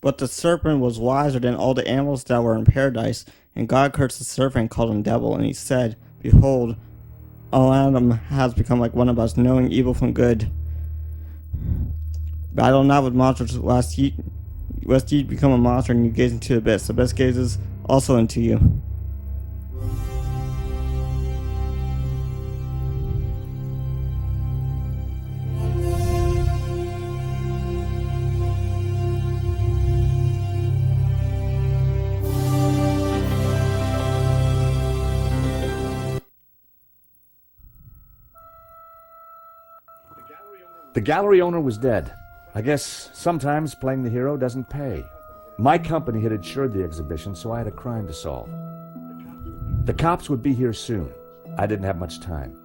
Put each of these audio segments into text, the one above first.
But the serpent was wiser than all the animals that were in paradise, and God cursed the serpent and called him devil, and he said, Behold, all Adam has become like one of us, knowing evil from good. Battle not with monsters, lest ye become a monster and you gaze into the abyss. The abyss gazes also into you. The gallery owner was dead. I guess sometimes playing the hero doesn't pay. My company had insured the exhibition, so I had a crime to solve. The cops would be here soon. I didn't have much time.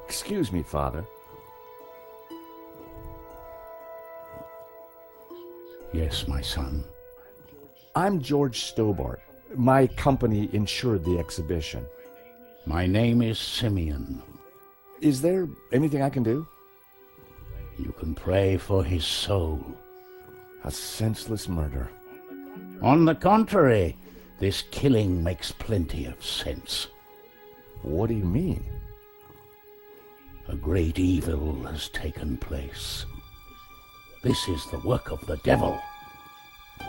Excuse me, Father. Yes, my son. I'm George Stobart. My company insured the exhibition. My name is Simeon. Is there anything I can do? You can pray for his soul. A senseless murder. On the contrary, this killing makes plenty of sense. What do you mean? A great evil has taken place. This is the work of the devil.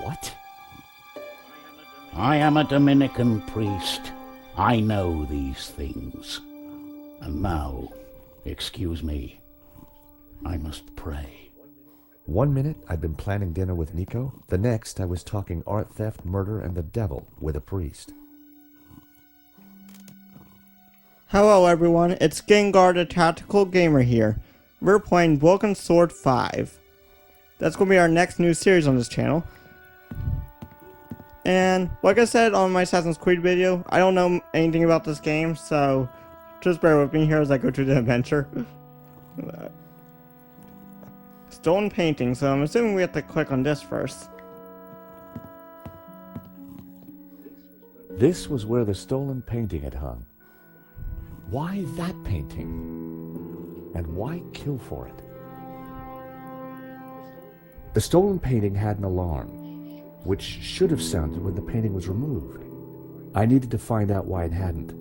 What? I am a Dominican priest. I know these things. And now, excuse me, I must pray. 1 minute, I'd been planning dinner with Nico. The next, I was talking art theft, murder, and the devil with a priest. Hello everyone, it's Gengar the Tactical Gamer here. We're playing Broken Sword 5. That's going to be our next new series on this channel. And like I said on my Assassin's Creed video, I don't know anything about this game, so just bear with me here as I go through the adventure. Stolen painting, so I'm assuming we have to click on this first. This was where the stolen painting had hung. Why that painting? And why kill for it? The stolen painting had an alarm, which should have sounded when the painting was removed. I needed to find out why it hadn't.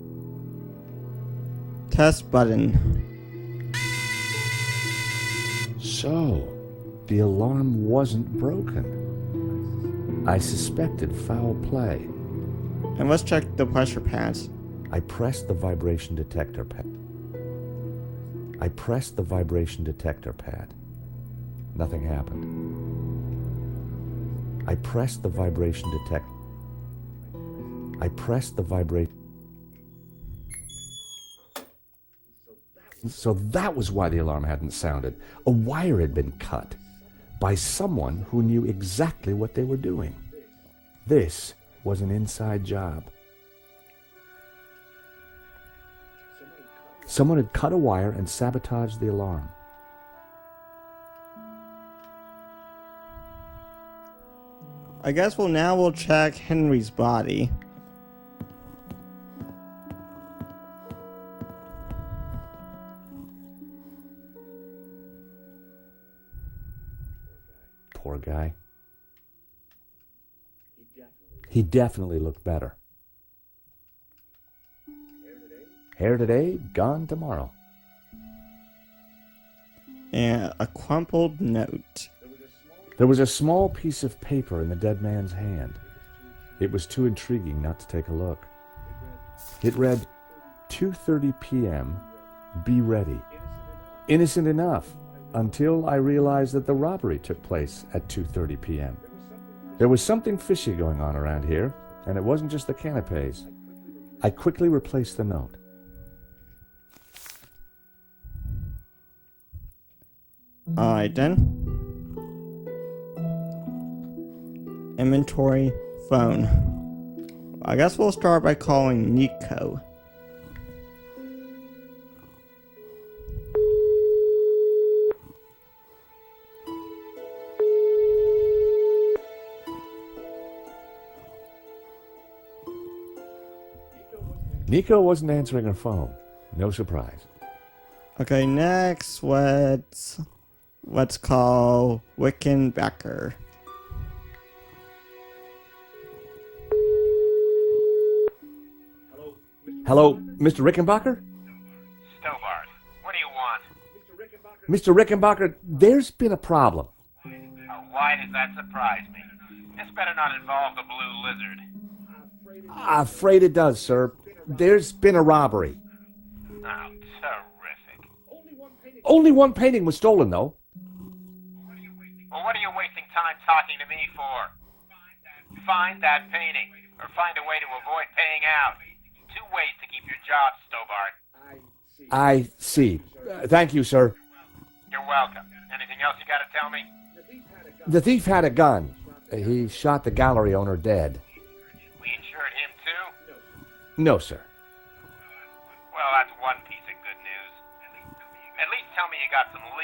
Test button. So, the alarm wasn't broken. I suspected foul play. And let's check the pressure pads. I pressed the vibration detector pad. Nothing happened. I pressed the vibration. So that was why the alarm hadn't sounded. A wire had been cut by someone who knew exactly what they were doing. This was an inside job. Someone had cut a wire and sabotaged the alarm. I guess we'll check Henry's body. Poor guy. He definitely looked better. Hair today, gone tomorrow. And a crumpled note. There was a small piece of paper in the dead man's hand. It was too intriguing not to take a look. It read, 2:30 p.m., be ready. Innocent enough, until I realized that the robbery took place at 2:30 p.m. There was something fishy going on around here, and it wasn't just the canapes. I quickly replaced the note. Alright then. Inventory, phone. I guess we'll start by calling Nico. Nico wasn't answering her phone. No surprise. Okay, next let's call Wickenbacker. Hello, Mr. Rickenbacker? Stobart, what do you want? Mr. Rickenbacker, there's been a problem. Why does that surprise me? This better not involve the Blue Lizard. Afraid it does, sir. There's been a robbery. Oh, terrific. Only one painting was stolen, though. Well, what are you wasting time talking to me for? Find that painting, or find a way to avoid paying out. Two ways to keep your job, Stobart. I see. Thank you, sir. You're welcome. Anything else you gotta tell me? The thief had a gun. He shot the gallery owner dead. We insured him too? No, sir. Well, that's one piece of good news. At least tell me you got some leads.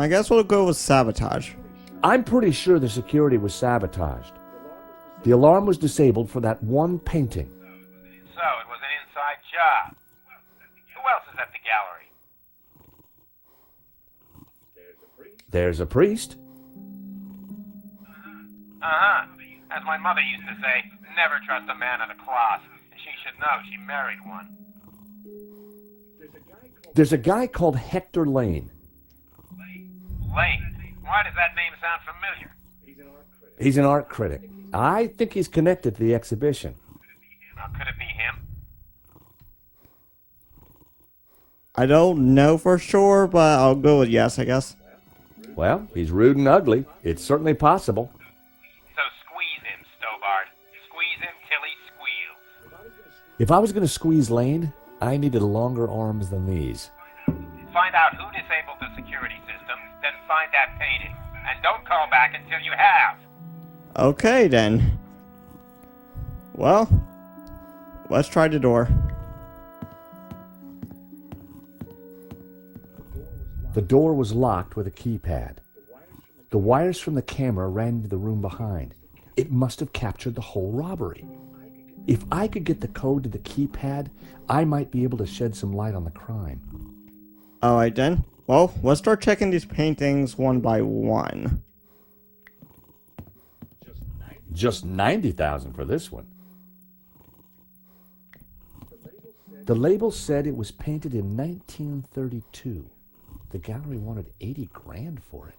I guess we'll go with sabotage. I'm pretty sure the security was sabotaged. The alarm was disabled for that one painting. So, it was an inside job. Who else is at the gallery? There's a priest. Uh-huh. As my mother used to say, never trust a man at a cross. And she should know she married one. There's a guy called Hector Lane. Lane. Why does that name sound familiar? He's an art critic. I think he's connected to the exhibition. Now, could it be him? I don't know for sure, but I'll go with yes, I guess. Well, he's rude and ugly. It's certainly possible. So squeeze him, Stobart. Squeeze him till he squeals. If I was going to squeeze Lane, I needed longer arms than these. Find out who disabled the security system, then find that painting. And don't call back until you have. Okay, then. Well, let's try the door. The door was locked with a keypad. The wires from the camera ran into the room behind. It must have captured the whole robbery. If I could get the code to the keypad, I might be able to shed some light on the crime. Alright then. Well, let's start checking these paintings one by one. Just $90,000 for this one. The label said it was painted in 1932. The gallery wanted $80,000 for it.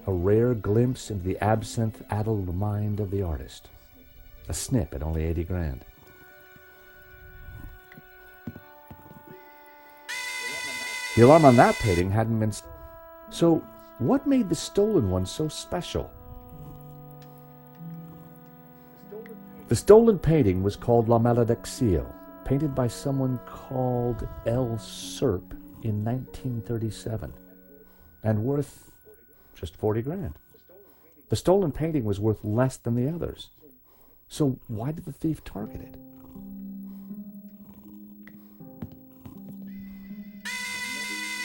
A rare glimpse into the absinthe-addled mind of the artist. A snip at only $80,000. The alarm on that painting hadn't been... So, what made the stolen one so special? The stolen painting was called La Maledicció, painted by someone called L. Serp in 1937, and worth just $40,000. The stolen painting was worth less than the others. So why did the thief target it?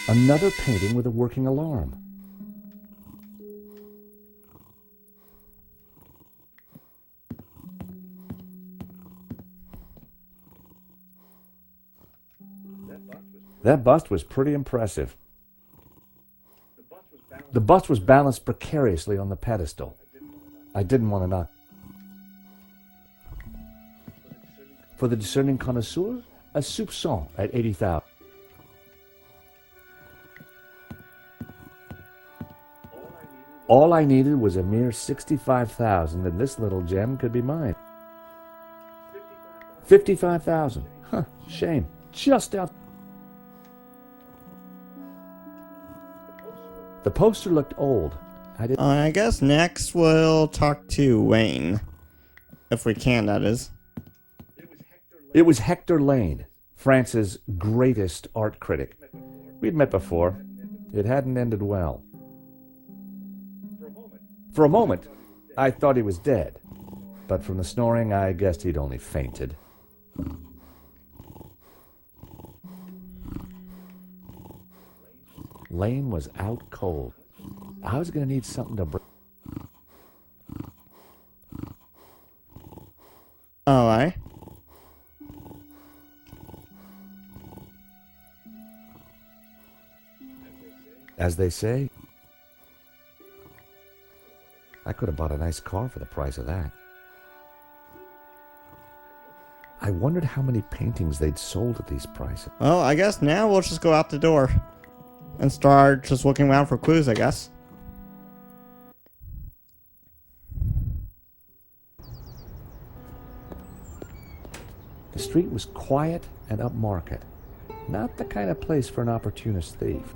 Another painting with a working alarm. That bust was pretty impressive. The bust was balanced precariously on the pedestal. I didn't want to knock. For the discerning connoisseur, a soupçon at $80,000. All I needed was a mere $65,000, and this little gem could be mine. $55,000. Huh, shame. Just out. The poster looked old. I guess next we'll talk to Wayne. If we can, that is. It was Hector Lane, France's greatest art critic. We'd met before. It hadn't ended well. For a moment, I thought he was dead, but from the snoring, I guessed he'd only fainted. Lane was out cold. I was going to need something to break. Alright. As they say, I could have bought a nice car for the price of that. I wondered how many paintings they'd sold at these prices. Well, I guess now we'll just go out the door and start just looking around for clues, I guess. The street was quiet and upmarket. Not the kind of place for an opportunist thief.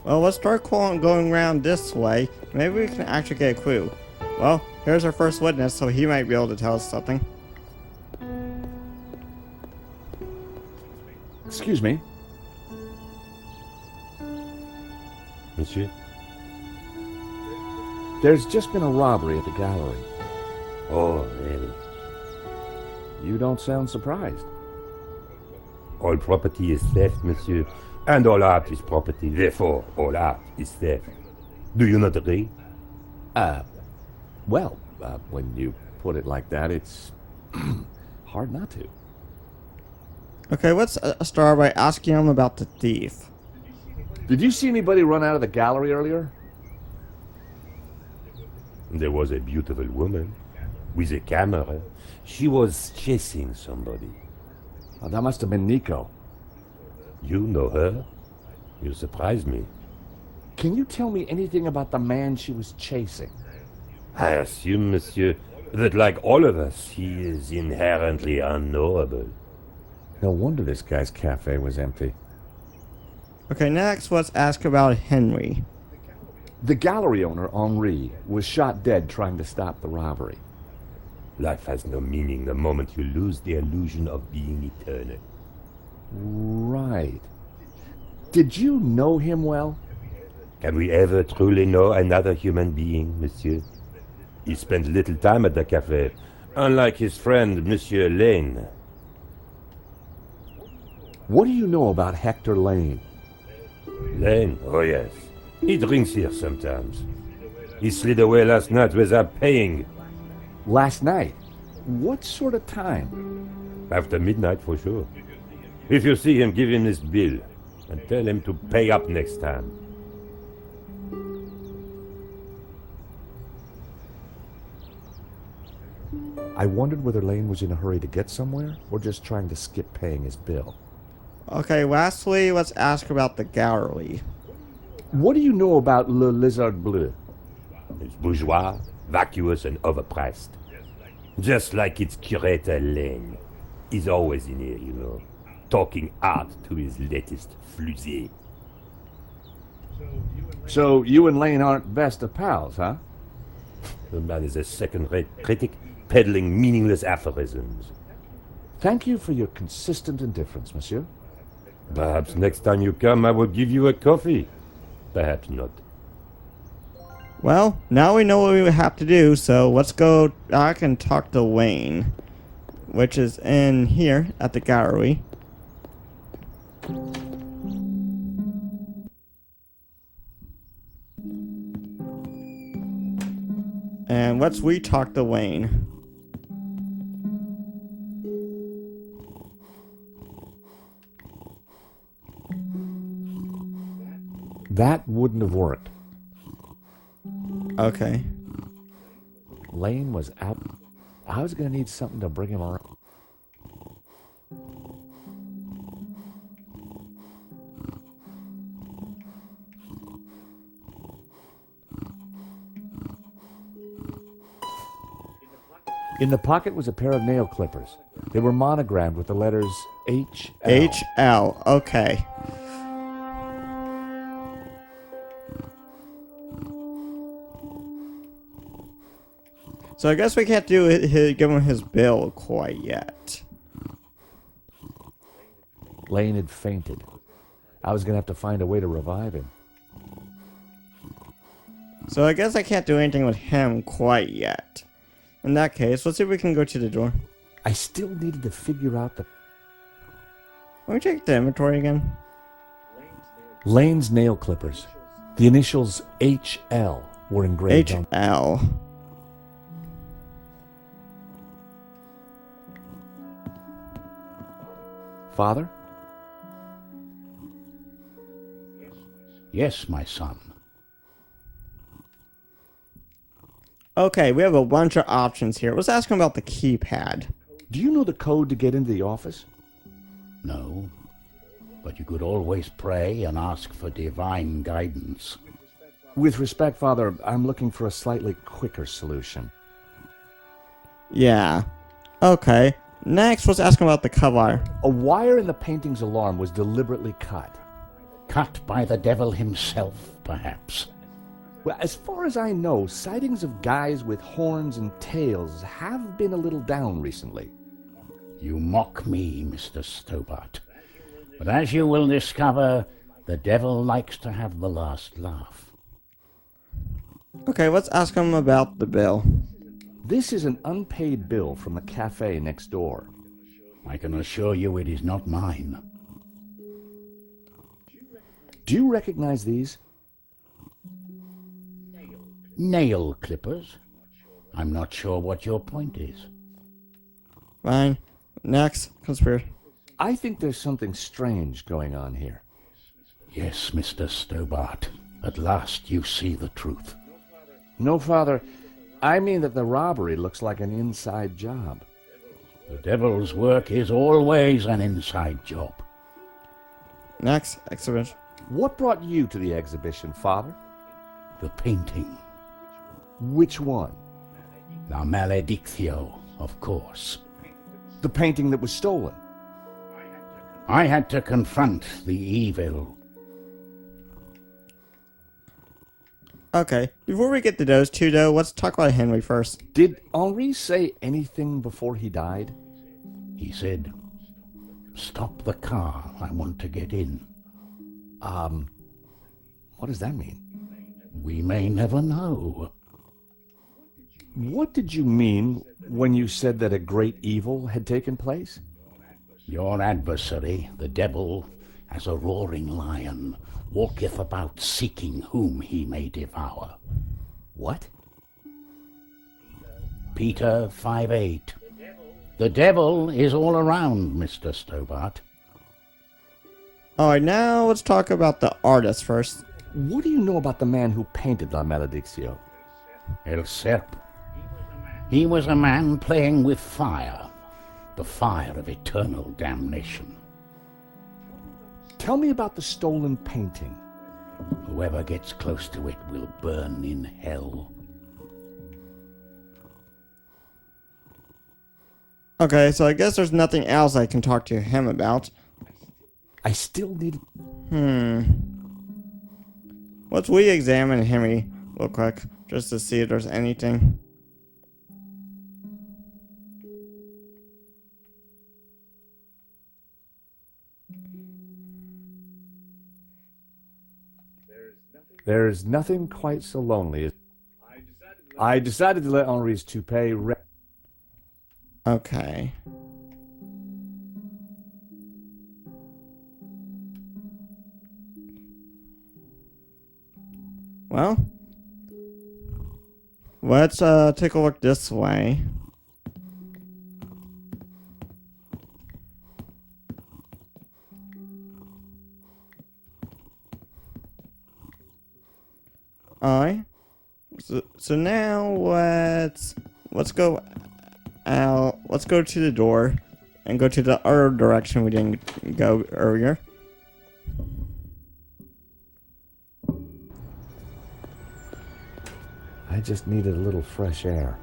Well, let's start going around this way. Maybe we can actually get a clue. Well, here's our first witness, so he might be able to tell us something. Excuse me. Monsieur? There's just been a robbery at the gallery. Oh, really? You don't sound surprised. All property is theft, monsieur. And all art is property. Therefore, all art is theft. Do you not agree? Well, when you put it like that, it's hard not to. Okay, let's start by asking him about the thief. Did you see anybody run out of the gallery earlier? There was a beautiful woman with a camera. She was chasing somebody. Oh, that must have been Nico. You know her? You surprise me. Can you tell me anything about the man she was chasing? I assume, monsieur, that like all of us, he is inherently unknowable. No wonder this guy's cafe was empty. Okay, next let's ask about Henry. The gallery owner, Henri, was shot dead trying to stop the robbery. Life has no meaning the moment you lose the illusion of being eternal. Right. Did you know him well? Can we ever truly know another human being, monsieur? He spent little time at the cafe, unlike his friend, Monsieur Lane. What do you know about Hector Lane? Lane? Oh, yes. He drinks here sometimes. He slid away last night without paying. Last night? What sort of time? After midnight, for sure. If you see him, give him this bill and tell him to pay up next time. I wondered whether Lane was in a hurry to get somewhere or just trying to skip paying his bill. Okay, lastly, let's ask about the gallery. What do you know about Le Lizard Bleu? It's bourgeois, vacuous, and overpriced. Just like its curator Lane. He's always in here, you know, talking art to his latest flusée. So you and Lane aren't best of pals, huh? The man is a second-rate critic, peddling meaningless aphorisms. Thank you for your consistent indifference, monsieur. Perhaps next time you come, I will give you a coffee. Perhaps not. Well, now we know what we have to do, so let's go back and talk to Wayne, which is in here at the gallery. And let's re-talk to Wayne. That wouldn't have worked. Okay. Lane was out. I was going to need something to bring him around. In the pocket was a pair of nail clippers. They were monogrammed with the letters HL. HL, okay. So I guess we can't give him his bill quite yet. Lane had fainted. I was going to have to find a way to revive him. So I guess I can't do anything with him quite yet. In that case, let's see if we can go to the door. I still needed to figure out the... Let me check the inventory again. Lane's nail clippers. The initials HL were engraved on... HL. Father? Yes, my son. Okay, we have a bunch of options here. Let's ask him about the keypad. Do you know the code to get into the office? No, but you could always pray and ask for divine guidance. With respect, Father, I'm looking for a slightly quicker solution. Yeah. Okay. Next, let's ask him about the cover. A wire in the painting's alarm was deliberately cut. Cut by the devil himself, perhaps. Well, as far as I know, sightings of guys with horns and tails have been a little down recently. You mock me, Mr. Stobart. But as you will discover, the devil likes to have the last laugh. Okay, let's ask him about the bill. This is an unpaid bill from the cafe next door. I can assure you it is not mine. Do you recognize these? Nail clippers? I'm not sure what your point is. Fine. Next, conspiracy. I think there's something strange going on here. Yes, Mr. Stobart. At last you see the truth. No, Father. I mean that the robbery looks like an inside job. The devil's work is always an inside job. Next, exhibition. What brought you to the exhibition, Father? The painting. Which one? La Maledictio, of course. The painting that was stolen. I had to confront the evil. Okay, before we get to those two, though, let's talk about Henry first. Did Henri say anything before he died? He said, "Stop the car, I want to get in." What does that mean? We may never know. What did you mean when you said that a great evil had taken place? Your adversary, the devil, as a roaring lion, walketh about seeking whom he may devour. What? Peter 5:8. The devil is all around, Mr. Stobart. Alright, now let's talk about the artist first. What do you know about the man who painted La Maledictio? El Serp. He was a man playing with fire, the fire of eternal damnation. Tell me about the stolen painting. Whoever gets close to it will burn in hell. Okay, so I guess there's nothing else I can talk to him about. I still need... Let's re-examine Henry real quick, just to see if there's anything. There's nothing quite so lonely as... I decided to let Henri's toupee Okay. Well, let's take a look this way. Alright. So now let's go out. Let's go to the door and go to the other direction we didn't go earlier. I just needed a little fresh air.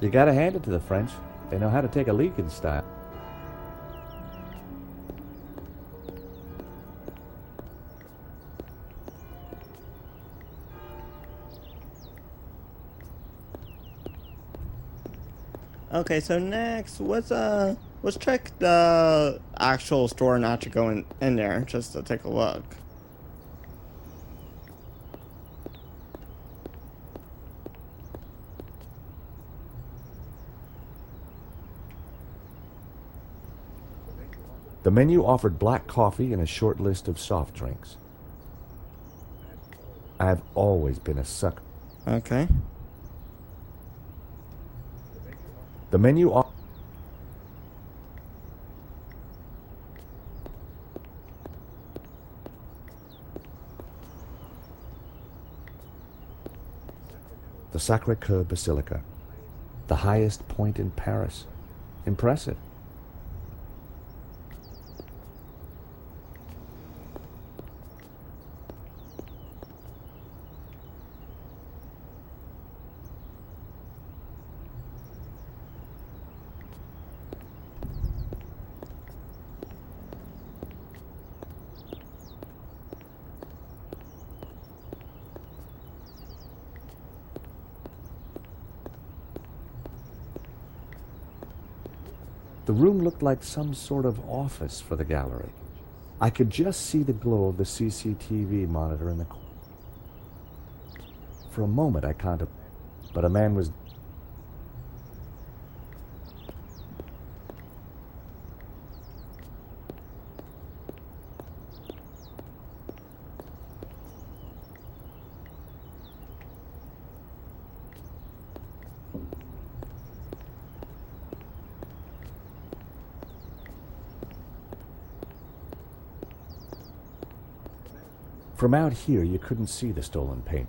You gotta hand it to the French. They know how to take a leak in style. Okay, so next, let's check the actual store and actually go in there just to take a look. The menu offered black coffee and a short list of soft drinks. I have always been a sucker. Okay. The menu The Sacré-Cœur Basilica, the highest point in Paris. Impressive. The room looked like some sort of office for the gallery. I could just see the glow of the CCTV monitor in the corner. For a moment I contemplated, but a man was... From out here, you couldn't see the stolen paint.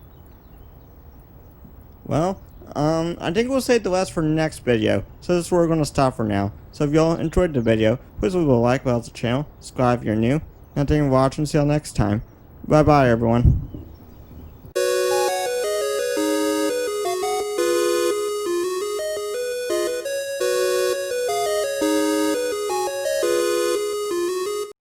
Well, I think we'll save the rest for next video. So this is where we're going to stop for now. So if y'all enjoyed the video, please leave a like about the channel, subscribe if you're new, and thank you for watching. See y'all next time. Bye bye everyone.